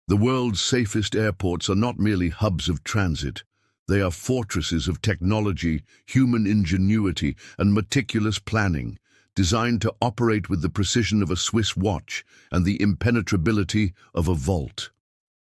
The world's safest airports are not merely hubs of transit. They are fortresses of technology, human ingenuity, and meticulous planning, designed to operate with the precision of a Swiss watch and the impenetrability of a vault.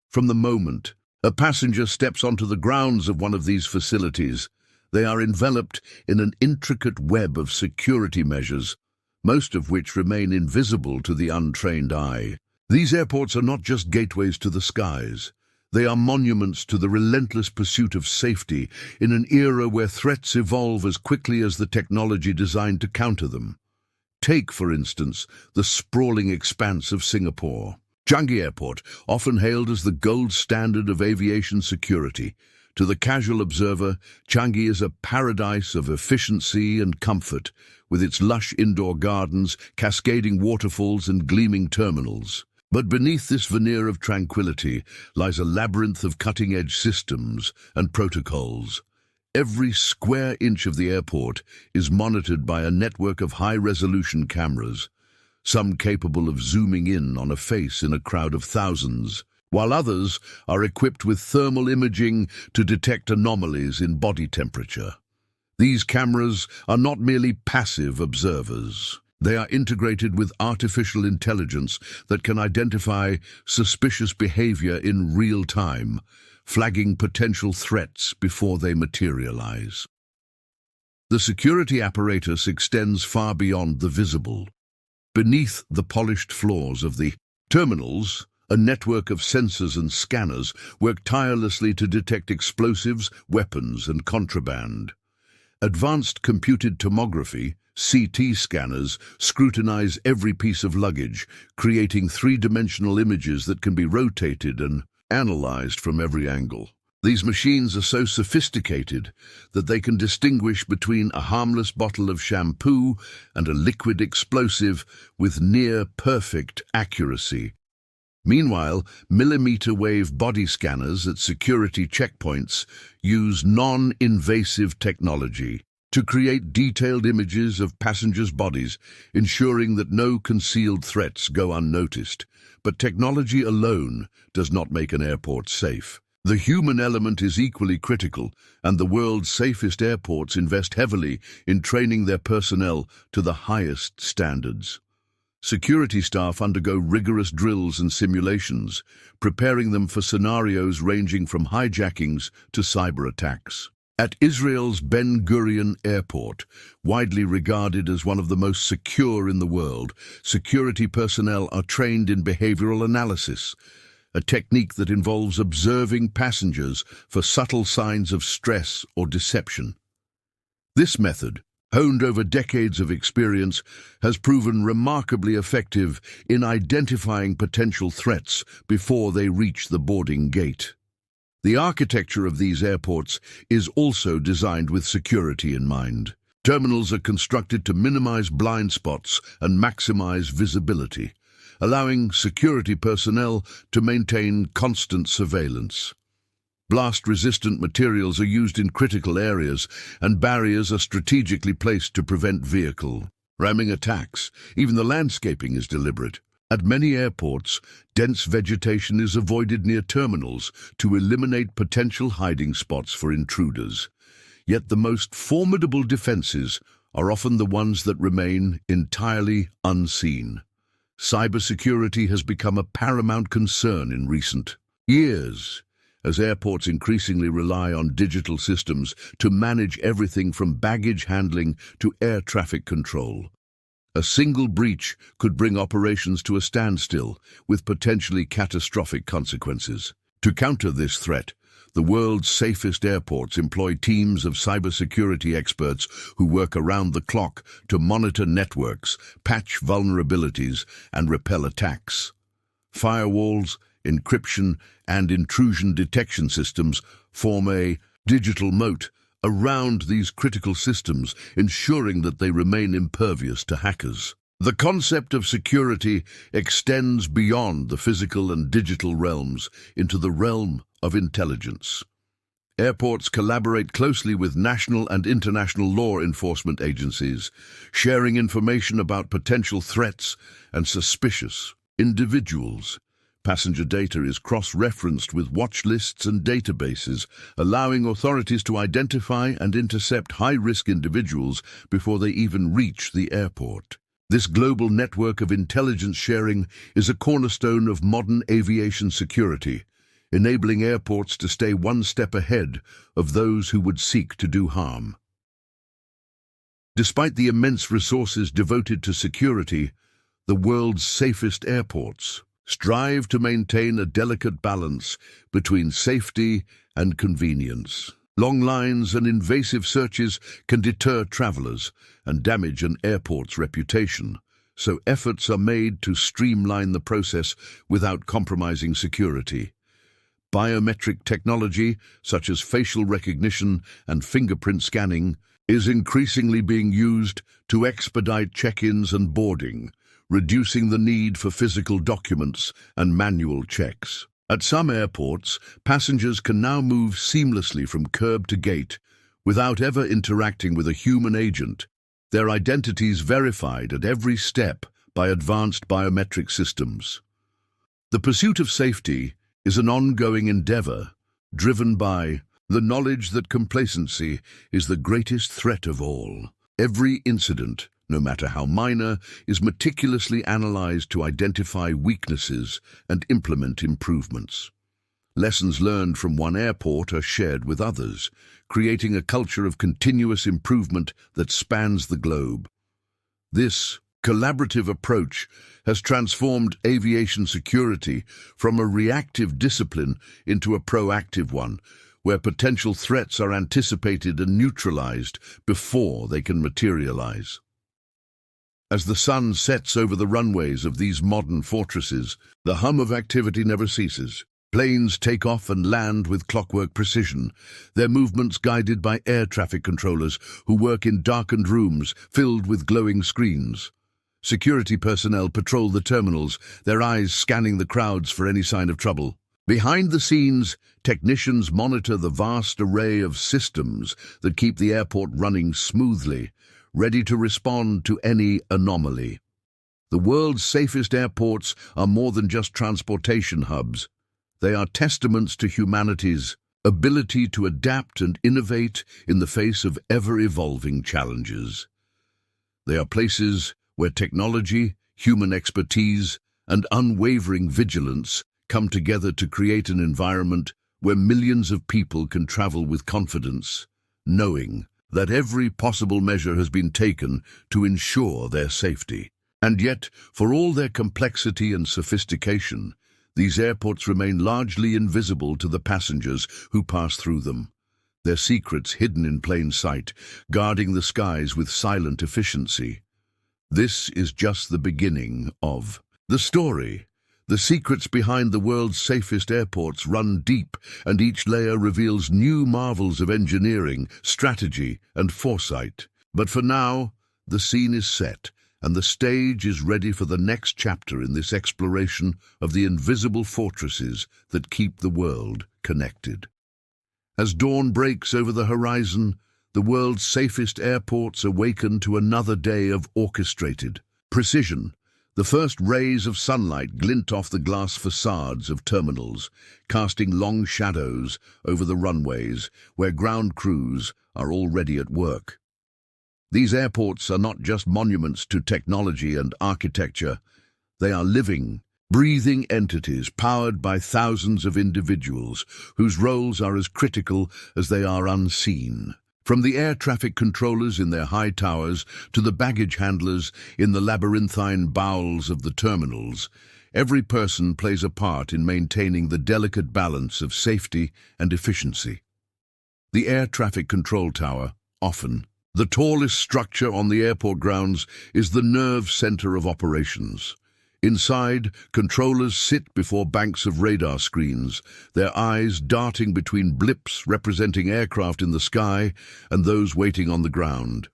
From the moment a passenger steps onto the grounds of one of these facilities, they are enveloped in an intricate web of security measures, most of which remain invisible to the untrained eye. These airports are not just gateways to the skies. They are monuments to the relentless pursuit of safety in an era where threats evolve as quickly as the technology designed to counter them. Take, for instance, the sprawling expanse of Singapore. Changi Airport, often hailed as the gold standard of aviation security. To the casual observer, Changi is a paradise of efficiency and comfort, with its lush indoor gardens, cascading waterfalls and gleaming terminals. But beneath this veneer of tranquility lies a labyrinth of cutting-edge systems and protocols. Every square inch of the airport is monitored by a network of high-resolution cameras, some capable of zooming in on a face in a crowd of thousands, while others are equipped with thermal imaging to detect anomalies in body temperature. These cameras are not merely passive observers. They are integrated with artificial intelligence that can identify suspicious behavior in real time, flagging potential threats before they materialize. The security apparatus extends far beyond the visible. Beneath the polished floors of the terminals, a network of sensors and scanners work tirelessly to detect explosives, weapons, and contraband. Advanced computed tomography, CT scanners, scrutinize every piece of luggage, creating three-dimensional images that can be rotated and analyzed from every angle. These machines are so sophisticated that they can distinguish between a harmless bottle of shampoo and a liquid explosive with near-perfect accuracy. Meanwhile, millimeter-wave body scanners at security checkpoints use non-invasive technology to create detailed images of passengers' bodies, ensuring that no concealed threats go unnoticed. But technology alone does not make an airport safe. The human element is equally critical, and the world's safest airports invest heavily in training their personnel to the highest standards. Security staff undergo rigorous drills and simulations, preparing them for scenarios ranging from hijackings to cyber attacks. At Israel's Ben Gurion Airport, widely regarded as one of the most secure in the world, security personnel are trained in behavioral analysis, a technique that involves observing passengers for subtle signs of stress or deception. This method, honed over decades of experience, has proven remarkably effective in identifying potential threats before they reach the boarding gate. The architecture of these airports is also designed with security in mind. Terminals are constructed to minimize blind spots and maximize visibility, allowing security personnel to maintain constant surveillance. Blast-resistant materials are used in critical areas, and barriers are strategically placed to prevent vehicle ramming attacks. Even the landscaping is deliberate. At many airports, dense vegetation is avoided near terminals to eliminate potential hiding spots for intruders. Yet the most formidable defenses are often the ones that remain entirely unseen. Cybersecurity has become a paramount concern in recent years, as airports increasingly rely on digital systems to manage everything from baggage handling to air traffic control. A single breach could bring operations to a standstill, with potentially catastrophic consequences. To counter this threat, the world's safest airports employ teams of cybersecurity experts who work around the clock to monitor networks, patch vulnerabilities, and repel attacks. Firewalls, encryption, and intrusion detection systems form a digital moat around these critical systems, ensuring that they remain impervious to hackers. The concept of security extends beyond the physical and digital realms into the realm of intelligence. Airports collaborate closely with national and international law enforcement agencies, sharing information about potential threats and suspicious individuals. Passenger data is cross-referenced with watch lists and databases, allowing authorities to identify and intercept high-risk individuals before they even reach the airport. This global network of intelligence sharing is a cornerstone of modern aviation security, enabling airports to stay one step ahead of those who would seek to do harm. Despite the immense resources devoted to security, the world's safest airports strive to maintain a delicate balance between safety and convenience. Long lines and invasive searches can deter travelers and damage an airport's reputation, so efforts are made to streamline the process without compromising security. Biometric technology, such as facial recognition and fingerprint scanning, is increasingly being used to expedite check-ins and boarding, reducing the need for physical documents and manual checks. At some airports, passengers can now move seamlessly from curb to gate without ever interacting with a human agent, their identities verified at every step by advanced biometric systems. The pursuit of safety is an ongoing endeavor driven by the knowledge that complacency is the greatest threat of all. Every incident, no matter how minor, is meticulously analyzed to identify weaknesses and implement improvements. Lessons learned from one airport are shared with others, creating a culture of continuous improvement that spans the globe. This collaborative approach has transformed aviation security from a reactive discipline into a proactive one, where potential threats are anticipated and neutralized before they can materialize. As the sun sets over the runways of these modern fortresses, the hum of activity never ceases. Planes take off and land with clockwork precision, their movements guided by air traffic controllers who work in darkened rooms filled with glowing screens. Security personnel patrol the terminals, their eyes scanning the crowds for any sign of trouble. Behind the scenes, technicians monitor the vast array of systems that keep the airport running smoothly, ready to respond to any anomaly. The world's safest airports are more than just transportation hubs. They are testaments to humanity's ability to adapt and innovate in the face of ever-evolving challenges. They are places where technology, human expertise, and unwavering vigilance come together to create an environment where millions of people can travel with confidence, knowing that every possible measure has been taken to ensure their safety. And yet, for all their complexity and sophistication, these airports remain largely invisible to the passengers who pass through them, their secrets hidden in plain sight, guarding the skies with silent efficiency. This is just the beginning of the story. The secrets behind the world's safest airports run deep, and each layer reveals new marvels of engineering, strategy, and foresight. But for now, the scene is set, and the stage is ready for the next chapter in this exploration of the invisible fortresses that keep the world connected. As dawn breaks over the horizon, the world's safest airports awaken to another day of orchestrated precision. The first rays of sunlight glint off the glass facades of terminals, casting long shadows over the runways where ground crews are already at work. These airports are not just monuments to technology and architecture. They are living, breathing entities powered by thousands of individuals whose roles are as critical as they are unseen. From the air traffic controllers in their high towers to the baggage handlers in the labyrinthine bowels of the terminals, every person plays a part in maintaining the delicate balance of safety and efficiency. The air traffic control tower, often the tallest structure on the airport grounds, is the nerve center of operations. Inside, controllers sit before banks of radar screens, their eyes darting between blips representing aircraft in the sky and those waiting on the ground.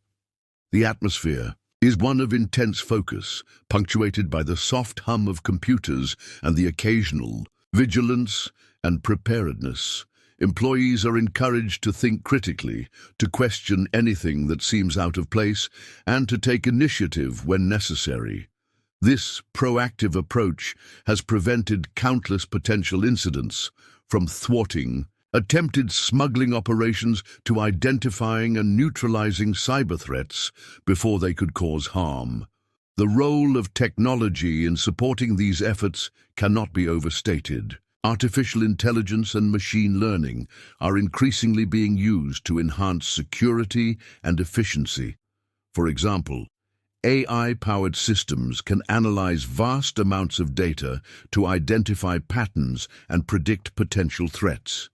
The atmosphere is one of intense focus, punctuated by the soft hum of computers and the occasional vigilance and preparedness. Employees are encouraged to think critically, to question anything that seems out of place, and to take initiative when necessary. This proactive approach has prevented countless potential incidents, from thwarting attempted smuggling operations to identifying and neutralizing cyber threats before they could cause harm. The role of technology in supporting these efforts cannot be overstated. Artificial intelligence and machine learning are increasingly being used to enhance security and efficiency. For example, AI-powered systems can analyze vast amounts of data to identify patterns and predict potential threats.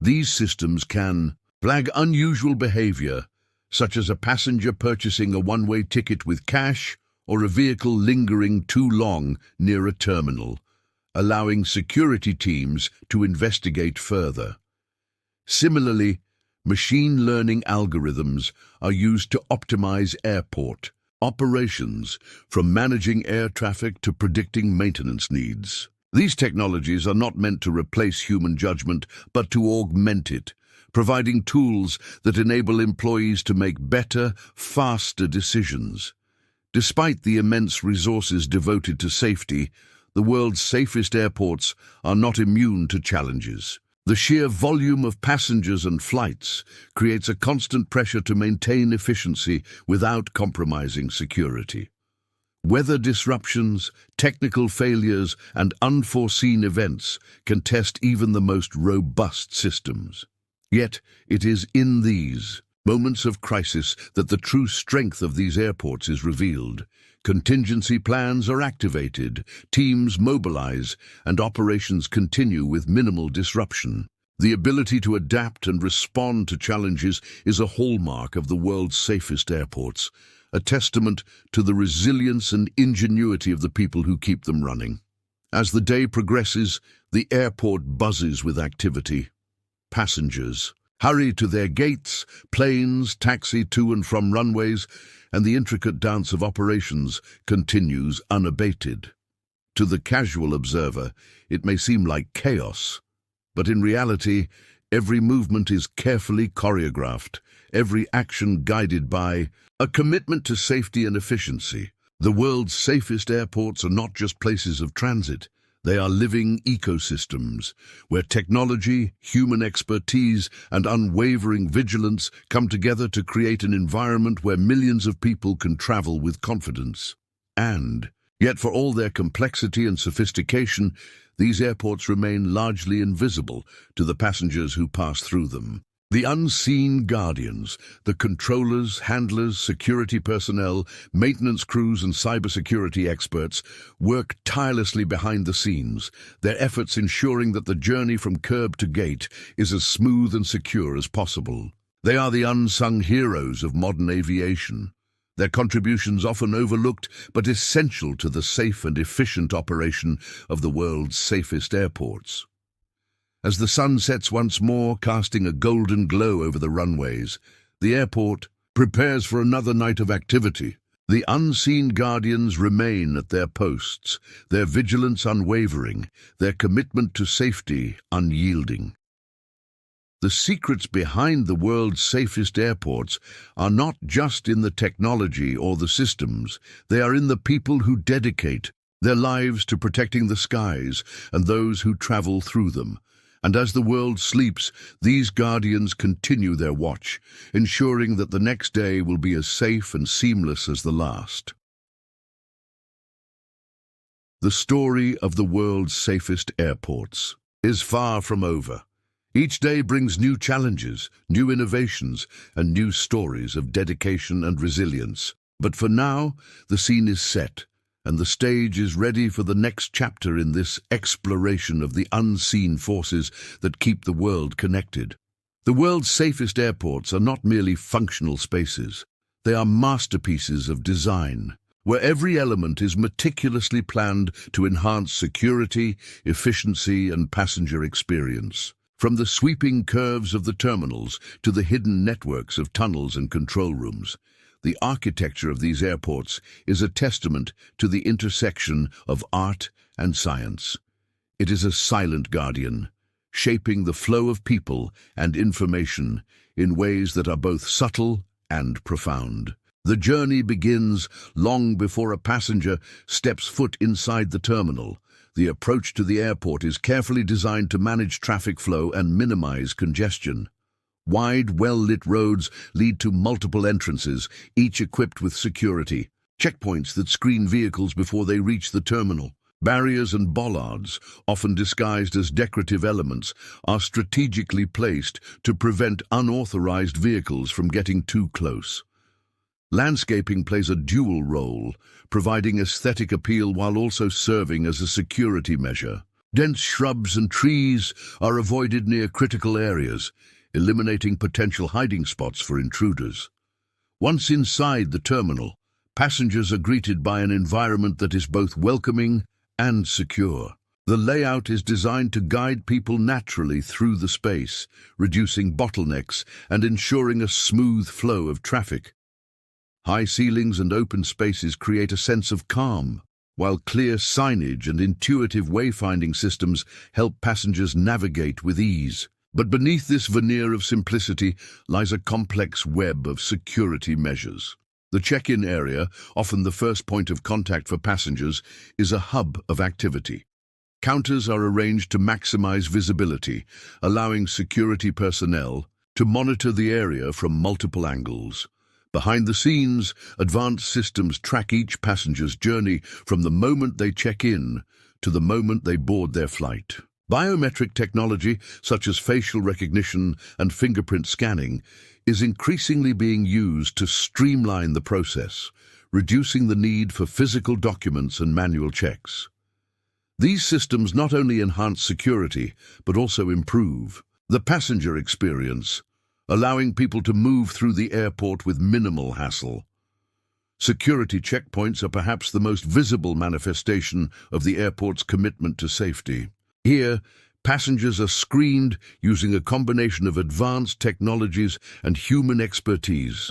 These systems can flag unusual behavior, such as a passenger purchasing a one-way ticket with cash or a vehicle lingering too long near a terminal, allowing security teams to investigate further. Similarly, machine learning algorithms are used to optimize airport operations, from managing air traffic to predicting maintenance needs. These technologies are not meant to replace human judgment, but to augment it, providing tools that enable employees to make better, faster decisions. Despite the immense resources devoted to safety, the world's safest airports are not immune to challenges. The sheer volume of passengers and flights creates a constant pressure to maintain efficiency without compromising security. Weather disruptions, technical failures, and unforeseen events can test even the most robust systems. Yet, it is in these moments of crisis that the true strength of these airports is revealed. Contingency plans are activated, teams mobilize, and operations continue with minimal disruption. The ability to adapt and respond to challenges is a hallmark of the world's safest airports, a testament to the resilience and ingenuity of the people who keep them running. As the day progresses, the airport buzzes with activity. Passengers hurry to their gates, planes taxi to and from runways, and the intricate dance of operations continues unabated. To the casual observer, it may seem like chaos, but in reality, every movement is carefully choreographed, every action guided by a commitment to safety and efficiency. The world's safest airports are not just places of transit. They are living ecosystems, where technology, human expertise, and unwavering vigilance come together to create an environment where millions of people can travel with confidence. And, yet for all their complexity and sophistication, these airports remain largely invisible to the passengers who pass through them. The unseen guardians, the controllers, handlers, security personnel, maintenance crews, and cybersecurity experts work tirelessly behind the scenes, their efforts ensuring that the journey from curb to gate is as smooth and secure as possible. They are the unsung heroes of modern aviation, their contributions often overlooked but essential to the safe and efficient operation of the world's safest airports. As the sun sets once more, casting a golden glow over the runways, the airport prepares for another night of activity. The unseen guardians remain at their posts, their vigilance unwavering, their commitment to safety unyielding. The secrets behind the world's safest airports are not just in the technology or the systems, they are in the people who dedicate their lives to protecting the skies and those who travel through them. And as the world sleeps, these guardians continue their watch, ensuring that the next day will be as safe and seamless as the last. The story of the world's safest airports is far from over. Each day brings new challenges, new innovations, and new stories of dedication and resilience. But for now, the scene is set, and the stage is ready for the next chapter in this exploration of the unseen forces that keep the world connected. The world's safest airports are not merely functional spaces. They are masterpieces of design, where every element is meticulously planned to enhance security, efficiency, and passenger experience. From the sweeping curves of the terminals to the hidden networks of tunnels and control rooms, the architecture of these airports is a testament to the intersection of art and science. It is a silent guardian, shaping the flow of people and information in ways that are both subtle and profound. The journey begins long before a passenger steps foot inside the terminal. The approach to the airport is carefully designed to manage traffic flow and minimize congestion. Wide, well-lit roads lead to multiple entrances, each equipped with security checkpoints that screen vehicles before they reach the terminal. Barriers and bollards, often disguised as decorative elements, are strategically placed to prevent unauthorized vehicles from getting too close. Landscaping plays a dual role, providing aesthetic appeal while also serving as a security measure. Dense shrubs and trees are avoided near critical areas, eliminating potential hiding spots for intruders. Once inside the terminal, passengers are greeted by an environment that is both welcoming and secure. The layout is designed to guide people naturally through the space, reducing bottlenecks and ensuring a smooth flow of traffic. High ceilings and open spaces create a sense of calm, while clear signage and intuitive wayfinding systems help passengers navigate with ease. But beneath this veneer of simplicity lies a complex web of security measures. The check-in area, often the first point of contact for passengers, is a hub of activity. Counters are arranged to maximize visibility, allowing security personnel to monitor the area from multiple angles. Behind the scenes, advanced systems track each passenger's journey from the moment they check in to the moment they board their flight. Biometric technology, such as facial recognition and fingerprint scanning, is increasingly being used to streamline the process, reducing the need for physical documents and manual checks. These systems not only enhance security, but also improve the passenger experience, allowing people to move through the airport with minimal hassle. Security checkpoints are perhaps the most visible manifestation of the airport's commitment to safety. Here, passengers are screened using a combination of advanced technologies and human expertise.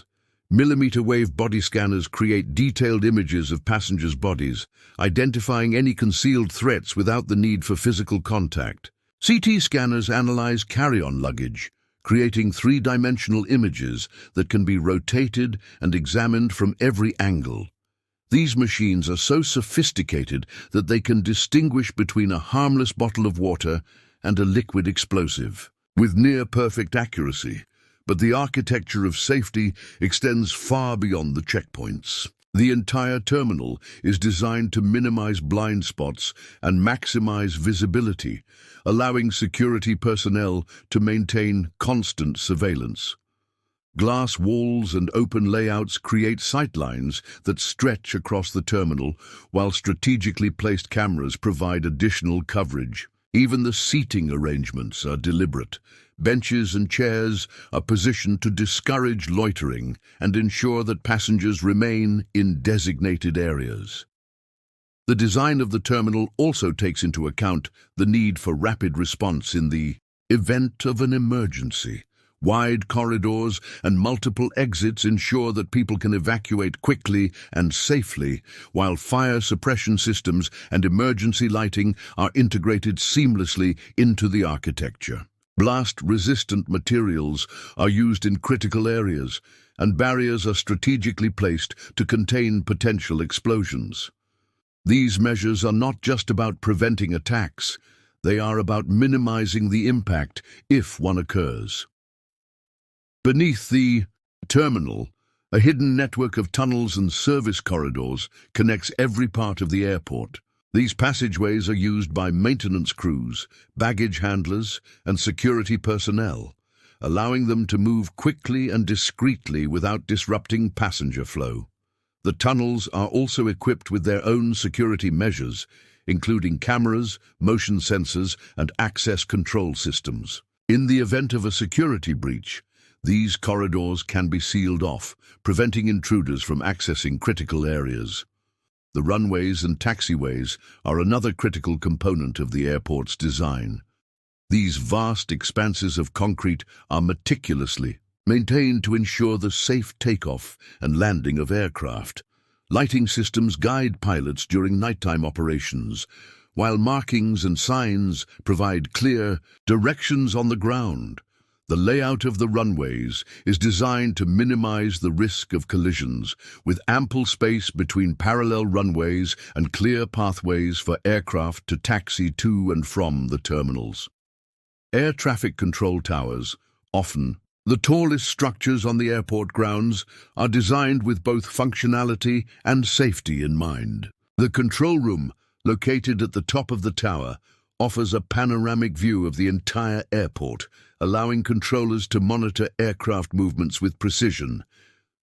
Millimeter-wave body scanners create detailed images of passengers' bodies, identifying any concealed threats without the need for physical contact. CT scanners analyze carry-on luggage, creating three-dimensional images that can be rotated and examined from every angle. These machines are so sophisticated that they can distinguish between a harmless bottle of water and a liquid explosive, with near-perfect accuracy. But the architecture of safety extends far beyond the checkpoints. The entire terminal is designed to minimize blind spots and maximize visibility, allowing security personnel to maintain constant surveillance. Glass walls and open layouts create sightlines that stretch across the terminal, while strategically placed cameras provide additional coverage. Even the seating arrangements are deliberate. Benches and chairs are positioned to discourage loitering and ensure that passengers remain in designated areas. The design of the terminal also takes into account the need for rapid response in the event of an emergency. Wide corridors and multiple exits ensure that people can evacuate quickly and safely, while fire suppression systems and emergency lighting are integrated seamlessly into the architecture. Blast-resistant materials are used in critical areas, and barriers are strategically placed to contain potential explosions. These measures are not just about preventing attacks, they are about minimizing the impact if one occurs. Beneath the terminal, a hidden network of tunnels and service corridors connects every part of the airport. These passageways are used by maintenance crews, baggage handlers, and security personnel, allowing them to move quickly and discreetly without disrupting passenger flow. The tunnels are also equipped with their own security measures, including cameras, motion sensors, and access control systems. In the event of a security breach, these corridors can be sealed off, preventing intruders from accessing critical areas. The runways and taxiways are another critical component of the airport's design. These vast expanses of concrete are meticulously maintained to ensure the safe takeoff and landing of aircraft. Lighting systems guide pilots during nighttime operations, while markings and signs provide clear directions on the ground. The layout of the runways is designed to minimize the risk of collisions, with ample space between parallel runways and clear pathways for aircraft to taxi to and from the terminals. Air traffic control towers, often the tallest structures on the airport grounds, are designed with both functionality and safety in mind. The control room, located at the top of the tower, offers a panoramic view of the entire airport, allowing controllers to monitor aircraft movements with precision.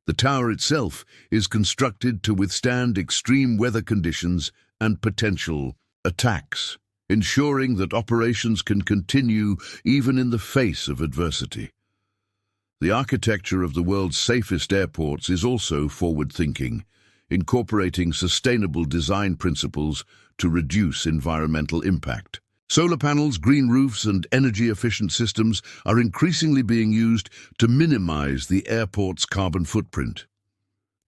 The tower itself is constructed to withstand extreme weather conditions and potential attacks, ensuring that operations can continue even in the face of adversity. The architecture of the world's safest airports is also forward-thinking, incorporating sustainable design principles to reduce environmental impact. Solar panels, green roofs, and energy-efficient systems are increasingly being used to minimize the airport's carbon footprint.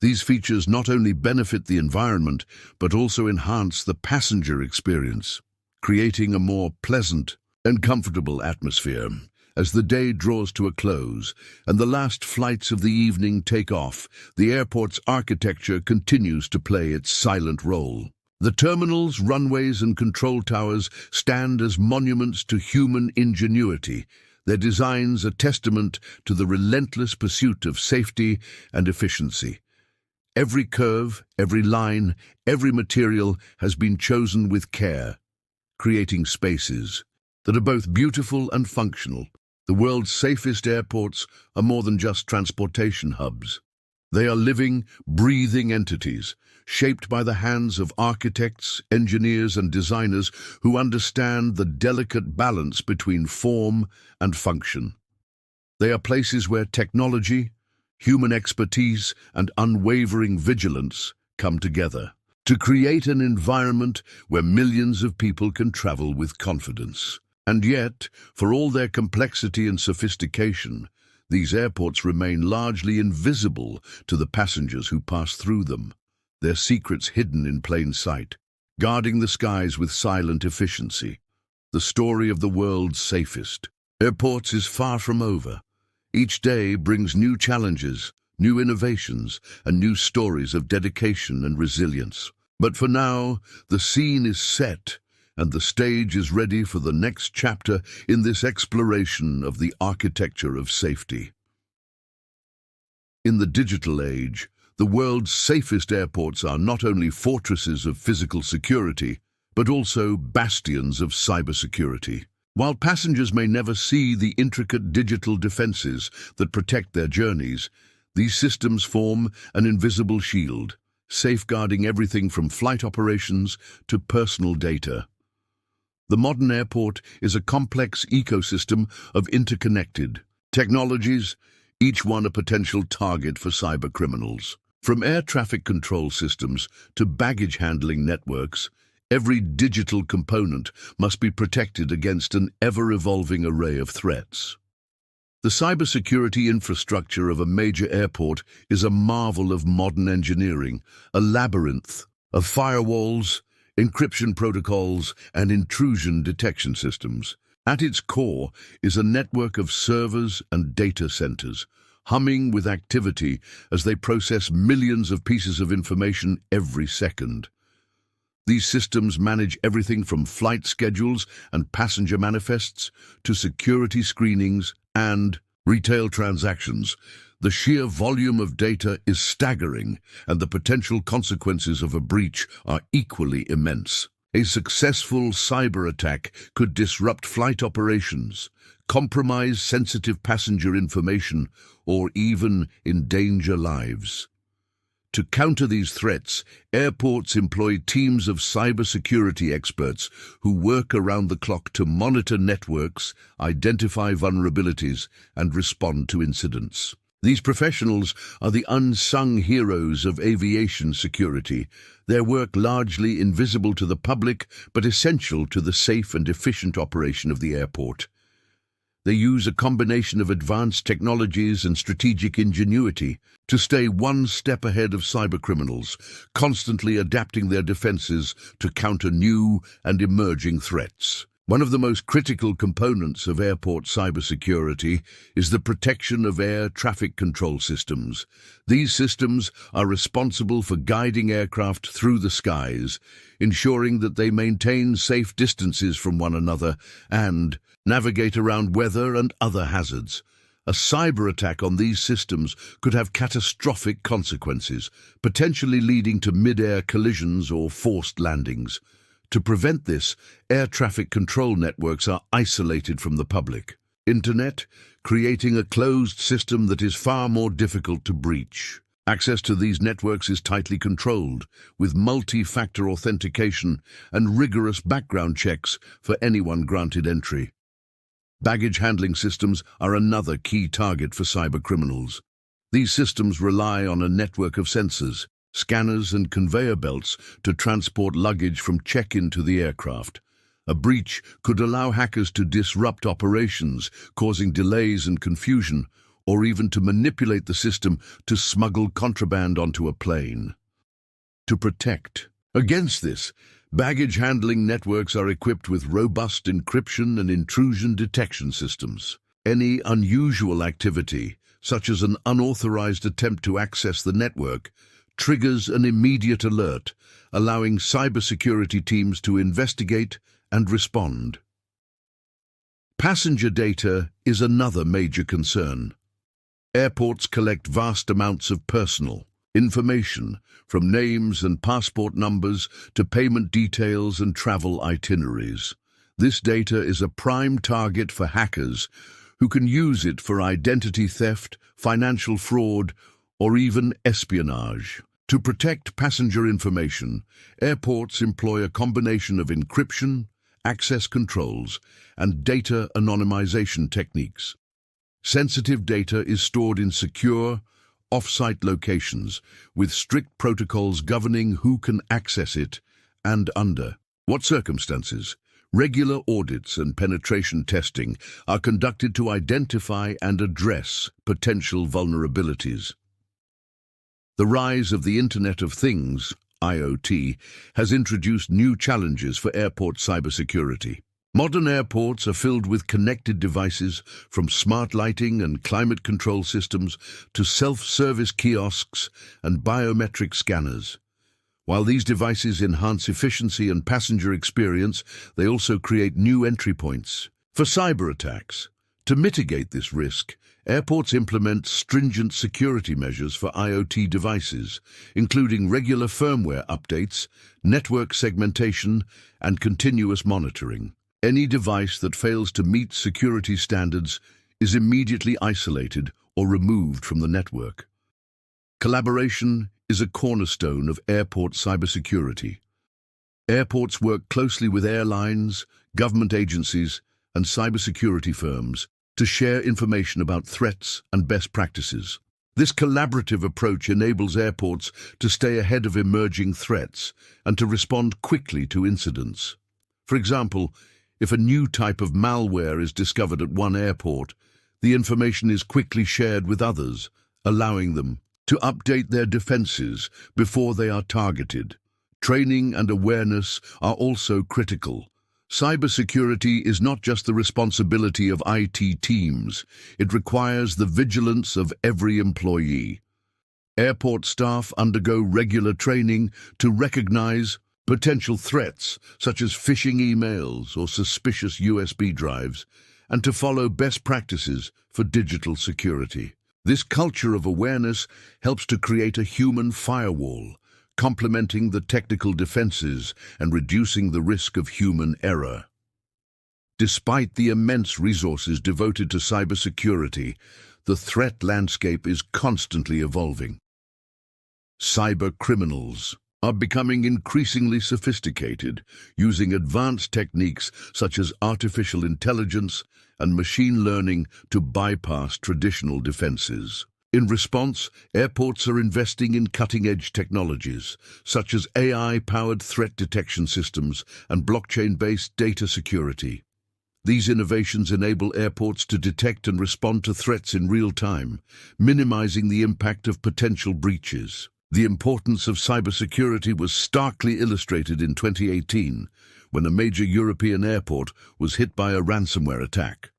These features not only benefit the environment, but also enhance the passenger experience, creating a more pleasant and comfortable atmosphere. As the day draws to a close and the last flights of the evening take off, the airport's architecture continues to play its silent role. The terminals, runways, and control towers stand as monuments to human ingenuity, their designs a testament to the relentless pursuit of safety and efficiency. Every curve, every line, every material has been chosen with care, creating spaces that are both beautiful and functional. The world's safest airports are more than just transportation hubs. They are living, breathing entities, shaped by the hands of architects, engineers, and designers who understand the delicate balance between form and function. They are places where technology, human expertise, and unwavering vigilance come together to create an environment where millions of people can travel with confidence. And yet, for all their complexity and sophistication, these airports remain largely invisible to the passengers who pass through them, their secrets hidden in plain sight, guarding the skies with silent efficiency. The story of the world's safest airports is far from over. Each day brings new challenges, new innovations, and new stories of dedication and resilience. But for now, the scene is set, and the stage is ready for the next chapter in this exploration of the architecture of safety. In the digital age, the world's safest airports are not only fortresses of physical security, but also bastions of cybersecurity. While passengers may never see the intricate digital defenses that protect their journeys, these systems form an invisible shield, safeguarding everything from flight operations to personal data. The modern airport is a complex ecosystem of interconnected technologies, each one a potential target for cybercriminals. From air traffic control systems to baggage handling networks, every digital component must be protected against an ever-evolving array of threats. The cybersecurity infrastructure of a major airport is a marvel of modern engineering, a labyrinth of firewalls, encryption protocols, and intrusion detection systems. At its core is a network of servers and data centers, humming with activity as they process millions of pieces of information every second. These systems manage everything from flight schedules and passenger manifests to security screenings and retail transactions. The sheer volume of data is staggering, and the potential consequences of a breach are equally immense. A successful cyber attack could disrupt flight operations, compromise sensitive passenger information, or even endanger lives. To counter these threats, airports employ teams of cybersecurity experts who work around the clock to monitor networks, identify vulnerabilities, and respond to incidents. These professionals are the unsung heroes of aviation security, their work largely invisible to the public but essential to the safe and efficient operation of the airport. They use a combination of advanced technologies and strategic ingenuity to stay one step ahead of cybercriminals, constantly adapting their defenses to counter new and emerging threats. One of the most critical components of airport cybersecurity is the protection of air traffic control systems. These systems are responsible for guiding aircraft through the skies, ensuring that they maintain safe distances from one another and navigate around weather and other hazards. A cyber attack on these systems could have catastrophic consequences, potentially leading to mid-air collisions or forced landings. To prevent this, air traffic control networks are isolated from the public internet, creating a closed system that is far more difficult to breach. Access to these networks is tightly controlled, with multi-factor authentication and rigorous background checks for anyone granted entry. Baggage handling systems are another key target for cybercriminals. These systems rely on a network of sensors, scanners and conveyor belts to transport luggage from check-in to the aircraft. A breach could allow hackers to disrupt operations, causing delays and confusion, or even to manipulate the system to smuggle contraband onto a plane. To protect against this, baggage handling networks are equipped with robust encryption and intrusion detection systems. Any unusual activity, such as an unauthorized attempt to access the network, triggers an immediate alert, allowing cybersecurity teams to investigate and respond. Passenger data is another major concern. Airports collect vast amounts of personal information, from names and passport numbers to payment details and travel itineraries. This data is a prime target for hackers who can use it for identity theft, financial fraud, or even espionage. To protect passenger information, airports employ a combination of encryption, access controls, and data anonymization techniques. Sensitive data is stored in secure, off-site locations, with strict protocols governing who can access it and under what circumstances. Regular audits and penetration testing are conducted to identify and address potential vulnerabilities. The rise of the Internet of Things, IoT, has introduced new challenges for airport cybersecurity. Modern airports are filled with connected devices, from smart lighting and climate control systems to self-service kiosks and biometric scanners. While these devices enhance efficiency and passenger experience, they also create new entry points for cyber attacks. To mitigate this risk, airports implement stringent security measures for IoT devices, including regular firmware updates, network segmentation, and continuous monitoring. Any device that fails to meet security standards is immediately isolated or removed from the network. Collaboration is a cornerstone of airport cybersecurity. Airports work closely with airlines, government agencies, and cybersecurity firms to share information about threats and best practices. This collaborative approach enables airports to stay ahead of emerging threats and to respond quickly to incidents. For example, if a new type of malware is discovered at one airport, the information is quickly shared with others, allowing them to update their defenses before they are targeted. Training and awareness are also critical. Cybersecurity is not just the responsibility of IT teams, it requires the vigilance of every employee. Airport staff undergo regular training to recognize potential threats, such as phishing emails or suspicious USB drives, and to follow best practices for digital security. This culture of awareness helps to create a human firewall, complementing the technical defenses and reducing the risk of human error. Despite the immense resources devoted to cybersecurity, the threat landscape is constantly evolving. Cyber criminals are becoming increasingly sophisticated, using advanced techniques such as artificial intelligence and machine learning to bypass traditional defenses. In response, airports are investing in cutting-edge technologies, such as AI-powered threat detection systems and blockchain-based data security. These innovations enable airports to detect and respond to threats in real time, minimizing the impact of potential breaches. The importance of cybersecurity was starkly illustrated in 2018, when a major European airport was hit by a ransomware attack.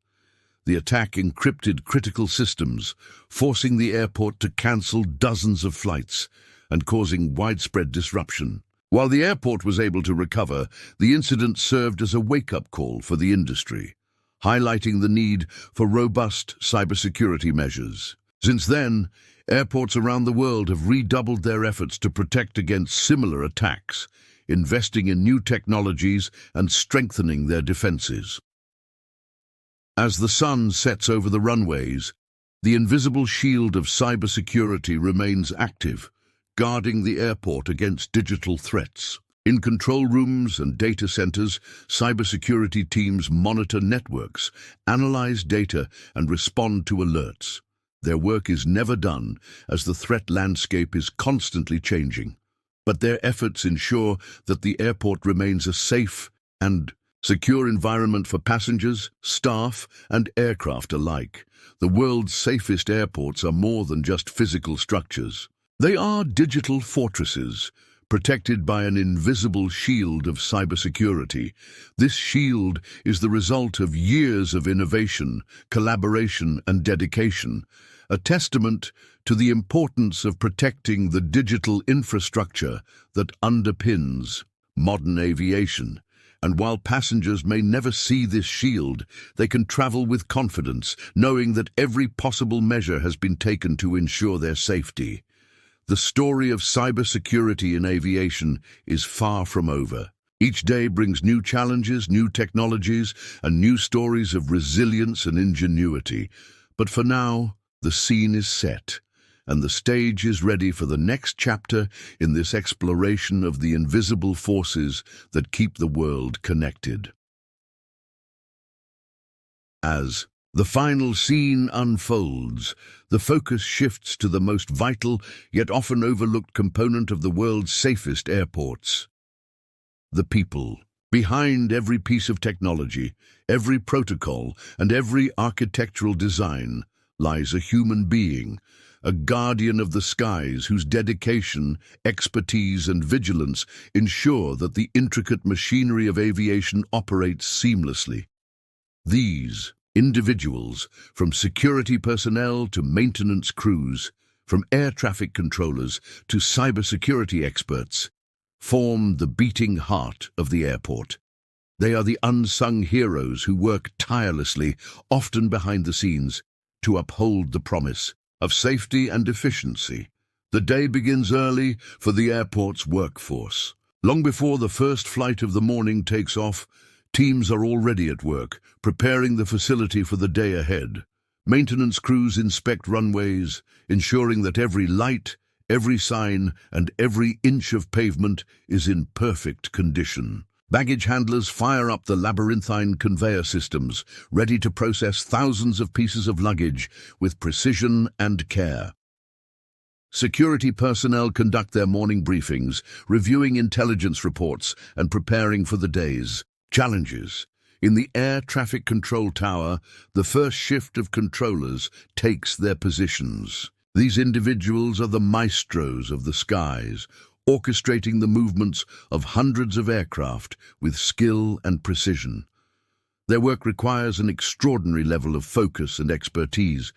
The attack encrypted critical systems, forcing the airport to cancel dozens of flights and causing widespread disruption. While the airport was able to recover, the incident served as a wake-up call for the industry, highlighting the need for robust cybersecurity measures. Since then, airports around the world have redoubled their efforts to protect against similar attacks, investing in new technologies and strengthening their defenses. As the sun sets over the runways, the invisible shield of cybersecurity remains active, guarding the airport against digital threats. In control rooms and data centers, cybersecurity teams monitor networks, analyze data, and respond to alerts. Their work is never done, as the threat landscape is constantly changing. But their efforts ensure that the airport remains a safe and secure environment for passengers, staff, and aircraft alike. The world's safest airports are more than just physical structures. They are digital fortresses, protected by an invisible shield of cybersecurity. This shield is the result of years of innovation, collaboration, and dedication, a testament to the importance of protecting the digital infrastructure that underpins modern aviation. And while passengers may never see this shield, they can travel with confidence, knowing that every possible measure has been taken to ensure their safety. The story of cybersecurity in aviation is far from over. Each day brings new challenges, new technologies, and new stories of resilience and ingenuity. But for now, the scene is set, and the stage is ready for the next chapter in this exploration of the invisible forces that keep the world connected. As the final scene unfolds, the focus shifts to the most vital yet often overlooked component of the world's safest airports: the people. Behind every piece of technology, every protocol, and every architectural design lies a human being, a guardian of the skies whose dedication, expertise, and vigilance ensure that the intricate machinery of aviation operates seamlessly. These individuals, from security personnel to maintenance crews, from air traffic controllers to cybersecurity experts, form the beating heart of the airport. They are the unsung heroes who work tirelessly, often behind the scenes, to uphold the promise of safety and efficiency. The day begins early for the airport's workforce. Long before the first flight of the morning takes off, teams are already at work, preparing the facility for the day ahead. Maintenance crews inspect runways, ensuring that every light, every sign, and every inch of pavement is in perfect condition. Baggage handlers fire up the labyrinthine conveyor systems, ready to process thousands of pieces of luggage with precision and care. Security personnel conduct their morning briefings, reviewing intelligence reports and preparing for the day's challenges. In the air traffic control tower, the first shift of controllers takes their positions. These individuals are the maestros of the skies, orchestrating the movements of hundreds of aircraft with skill and precision. Their work requires an extraordinary level of focus and expertise,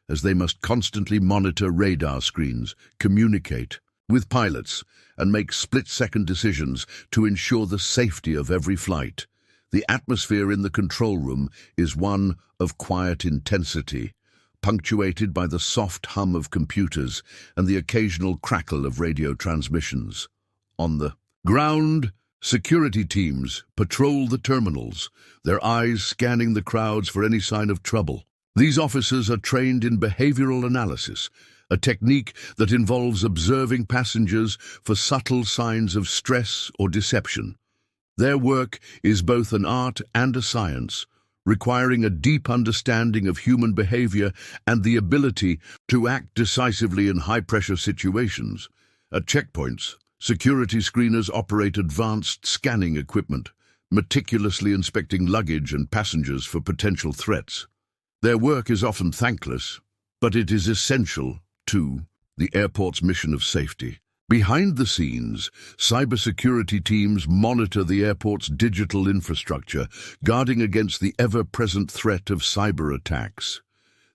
as they must constantly monitor radar screens, communicate with pilots, and make split-second decisions to ensure the safety of every flight. The atmosphere in the control room is one of quiet intensity, punctuated by the soft hum of computers and the occasional crackle of radio transmissions. On the ground, security teams patrol the terminals, their eyes scanning the crowds for any sign of trouble. These officers are trained in behavioral analysis, a technique that involves observing passengers for subtle signs of stress or deception. Their work is both an art and a science, requiring a deep understanding of human behavior and the ability to act decisively in high-pressure situations. At checkpoints, security screeners operate advanced scanning equipment, meticulously inspecting luggage and passengers for potential threats. Their work is often thankless, but it is essential to the airport's mission of safety. Behind the scenes, cybersecurity teams monitor the airport's digital infrastructure, guarding against the ever-present threat of cyber attacks.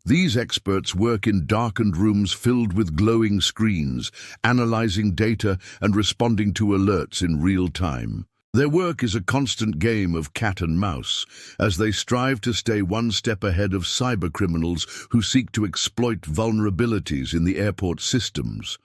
These experts work in darkened rooms filled with glowing screens, analyzing data and responding to alerts in real time. Their work is a constant game of cat and mouse, as they strive to stay one step ahead of cybercriminals who seek to exploit vulnerabilities in the airport's systems.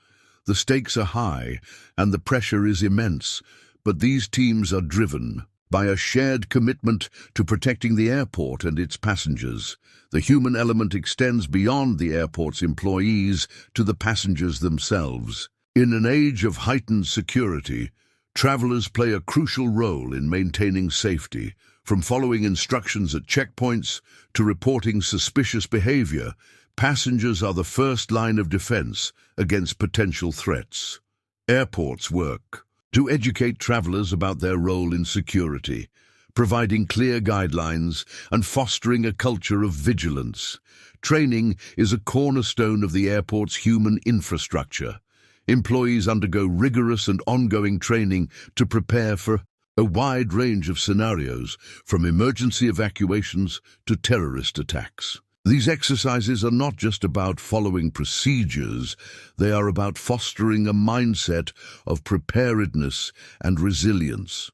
The stakes are high, and the pressure is immense, but these teams are driven by a shared commitment to protecting the airport and its passengers. The human element extends beyond the airport's employees to the passengers themselves. In an age of heightened security, travelers play a crucial role in maintaining safety, from following instructions at checkpoints to reporting suspicious behavior. Passengers are the first line of defense against potential threats. Airports work to educate travelers about their role in security, providing clear guidelines and fostering a culture of vigilance. Training is a cornerstone of the airport's human infrastructure. Employees undergo rigorous and ongoing training to prepare for a wide range of scenarios, from emergency evacuations to terrorist attacks. These exercises are not just about following procedures, they are about fostering a mindset of preparedness and resilience.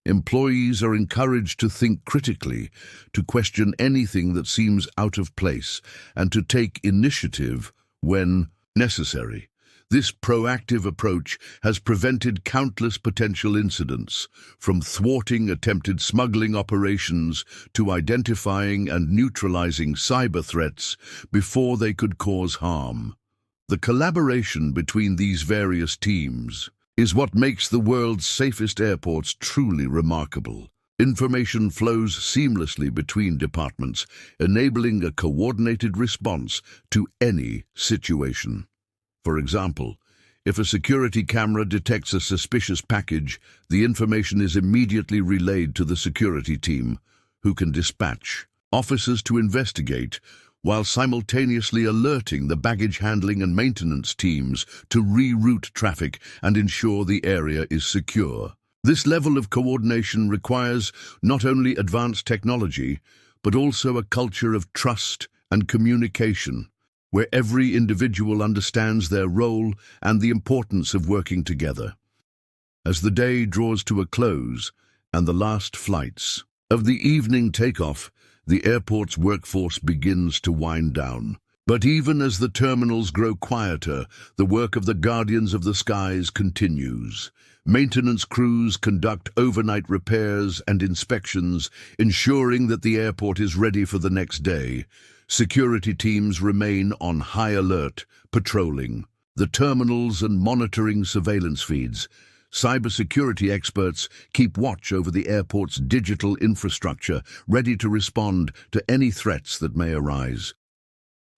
Employees are encouraged to think critically, to question anything that seems out of place, and to take initiative when necessary. This proactive approach has prevented countless potential incidents, from thwarting attempted smuggling operations to identifying and neutralizing cyber threats before they could cause harm. The collaboration between these various teams is what makes the world's safest airports truly remarkable. Information flows seamlessly between departments, enabling a coordinated response to any situation. For example, if a security camera detects a suspicious package, the information is immediately relayed to the security team, who can dispatch officers to investigate, while simultaneously alerting the baggage handling and maintenance teams to reroute traffic and ensure the area is secure. This level of coordination requires not only advanced technology, but also a culture of trust and communication, where every individual understands their role and the importance of working together. As the day draws to a close and the last flights of the evening take off, the airport's workforce begins to wind down. But even as the terminals grow quieter, the work of the Guardians of the Skies continues. Maintenance crews conduct overnight repairs and inspections, ensuring that the airport is ready for the next day. Security teams remain on high alert, patrolling the terminals and monitoring surveillance feeds. Cybersecurity experts keep watch over the airport's digital infrastructure, ready to respond to any threats that may arise.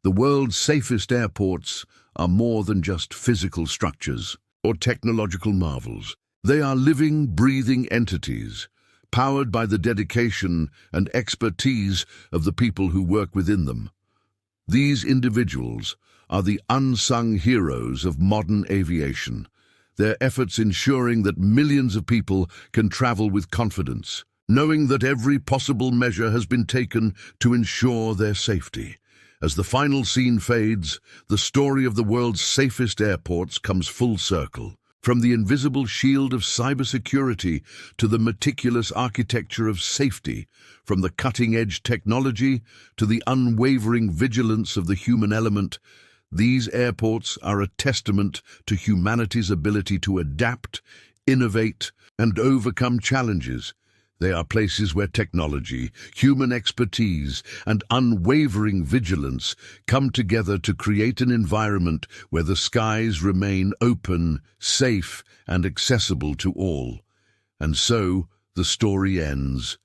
The world's safest airports are more than just physical structures or technological marvels. They are living, breathing entities, powered by the dedication and expertise of the people who work within them. These individuals are the unsung heroes of modern aviation, their efforts ensuring that millions of people can travel with confidence, knowing that every possible measure has been taken to ensure their safety. As the final scene fades, the story of the world's safest airports comes full circle. From the invisible shield of cybersecurity to the meticulous architecture of safety, from the cutting-edge technology to the unwavering vigilance of the human element, these airports are a testament to humanity's ability to adapt, innovate, and overcome challenges. They are places where technology, human expertise, and unwavering vigilance come together to create an environment where the skies remain open, safe, and accessible to all. And so, the story ends.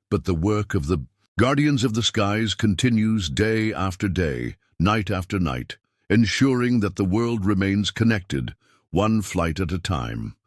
But the work of the Guardians of the Skies continues day after day, night after night, ensuring that the world remains connected, one flight at a time.